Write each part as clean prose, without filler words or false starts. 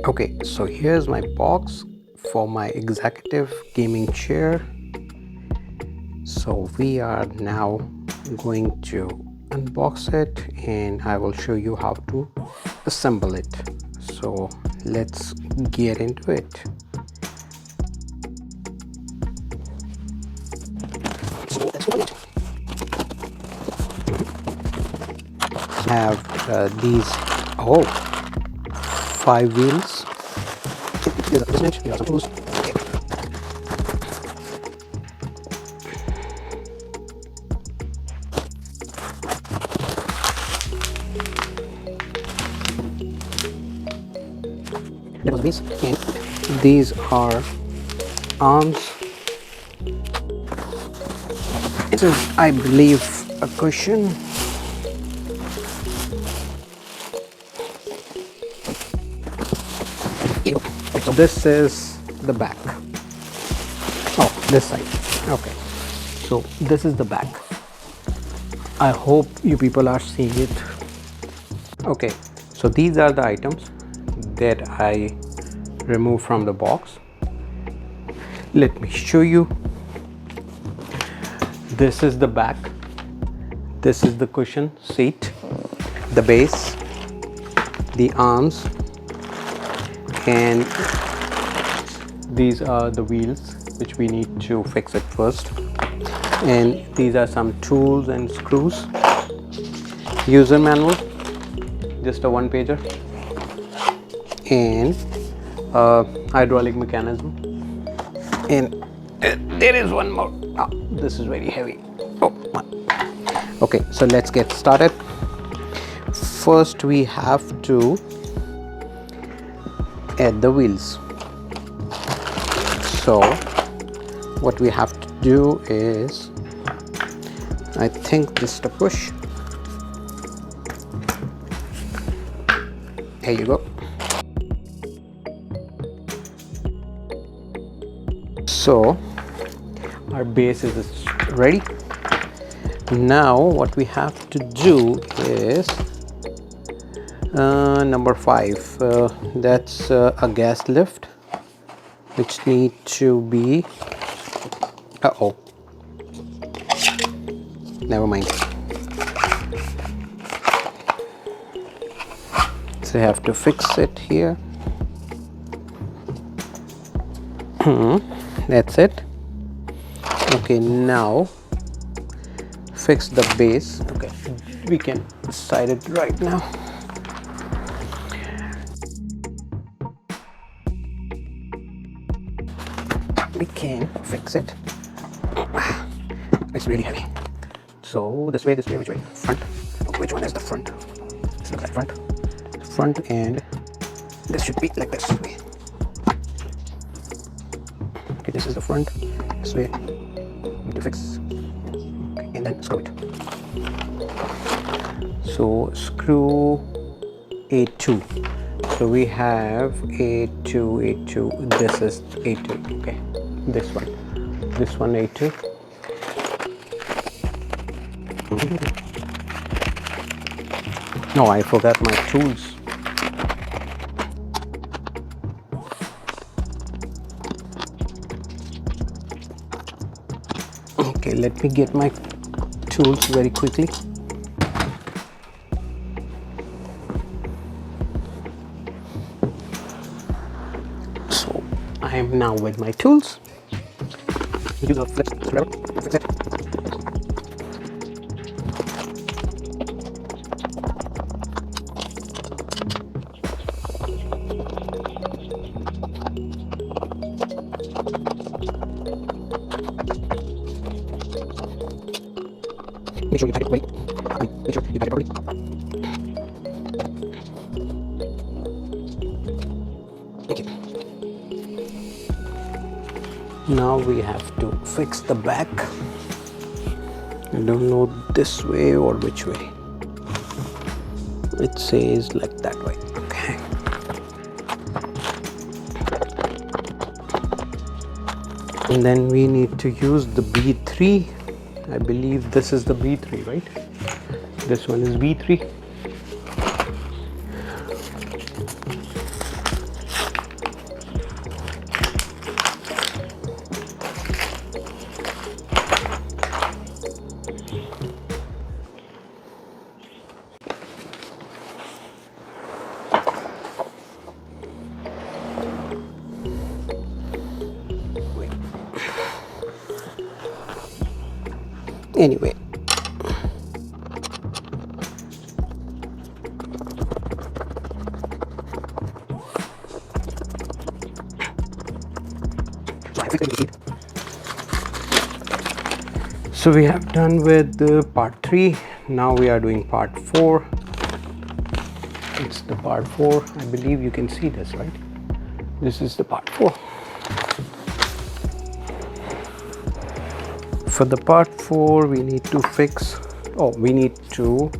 Okay, so here's my box for my executive gaming chair. So we are now going to unbox it and I will show you how to assemble it. So let's get into it. So let's do it. Have these 5 wheels. Here's a placement. Here are some tools. Okay. That was the base, and these are arms. This is, I believe, a cushion. So this is the back. Oh, this side. Okay, so this is the back. I hope you people are seeing it. Okay, so these are the items that I removed from the box. Let me show you. This is the back. This is the cushion seat, the base, the arms, and these are the wheels which we need to fix it first. And these are some tools and screws. User manual, just a 1-pager, and hydraulic mechanism. And there is one more. Oh, this is very heavy. Oh, okay, so let's get started. First we have to add the wheels. So what we have to do is, I think this is the push. Here you go. So our base is ready. Now what we have to do is number 5. That's a gas lift, which need to be. Never mind. So I have to fix it here. That's it. Okay, now fix the base. Okay, we can decide it right now. We can fix it. It's really heavy. So this way, which way? Front. Which one is the front? This looks like front. Front, and this should be like this way. Okay, this is the front. This way. Need to fix. Okay, and then screw it. So screw A2. So we have A2. This is A2. Okay, this one A2. No, I forgot my tools. Okay, let me get my tools very quickly. So I am now with my tools. Use a flip screwdriver, fix it. Make sure you tighten it right. Make sure you tighten it properly. Okay. Now we have to fix the back. I don't know this way or which way. It says like that way. Okay. And then we need to use the B3. I believe this is the B3, right? This one is B3. Anyway, so we have done with the part 3. Now we are doing part 4. It's the part 4. I believe you can see this, right? This is the part 4. For the part 4 we need to fix, we need to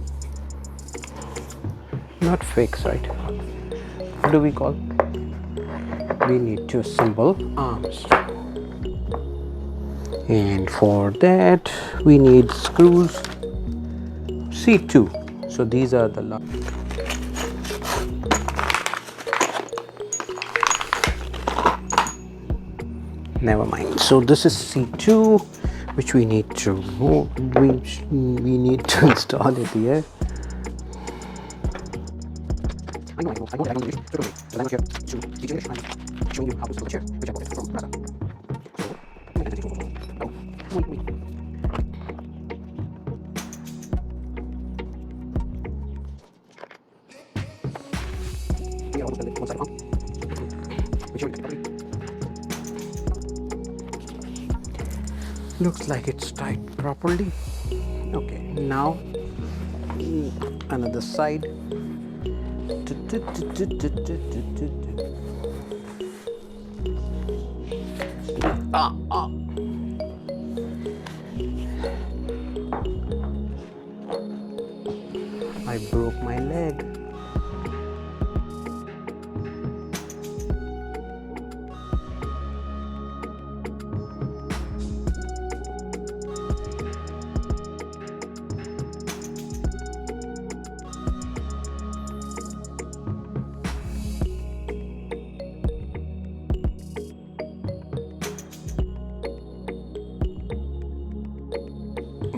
not fix, right? What do we call? We need to assemble arms, and for that we need screws C2. So these are the never mind. So this is C2, which we need to move. We need to install it here. I know, but I'm here to teach English. I'm showing you how to install a chair, which I bought it from Regal. Looks like it's tied properly. Okay, now another side. I broke my leg.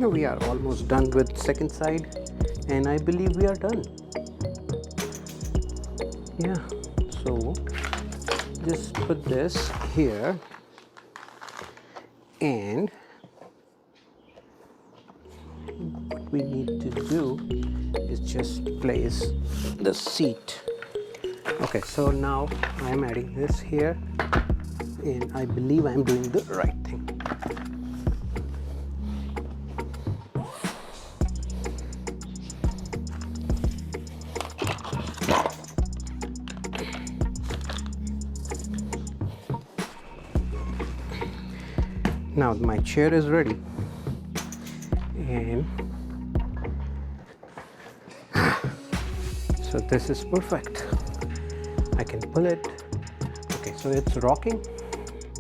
We are almost done with second side, and I believe we are done. Yeah, so just put this here, and what we need to do is just place the seat. Okay, so now I'm adding this here, and I believe I'm doing the right thing. Now my chair is ready, and so this is perfect. I can pull it. Okay, so it's rocking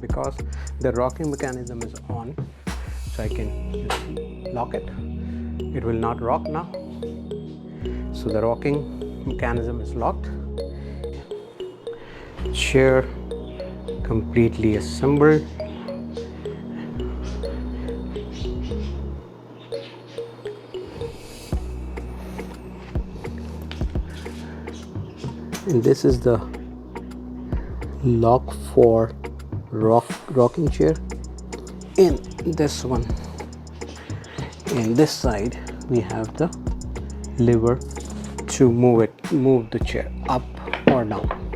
because the rocking mechanism is on, so I can just lock it. It will not rock now, so the rocking mechanism is locked. Chair completely assembled. And this is the lock for rocking chair. In this one, and this side we have the lever to move the chair up or down.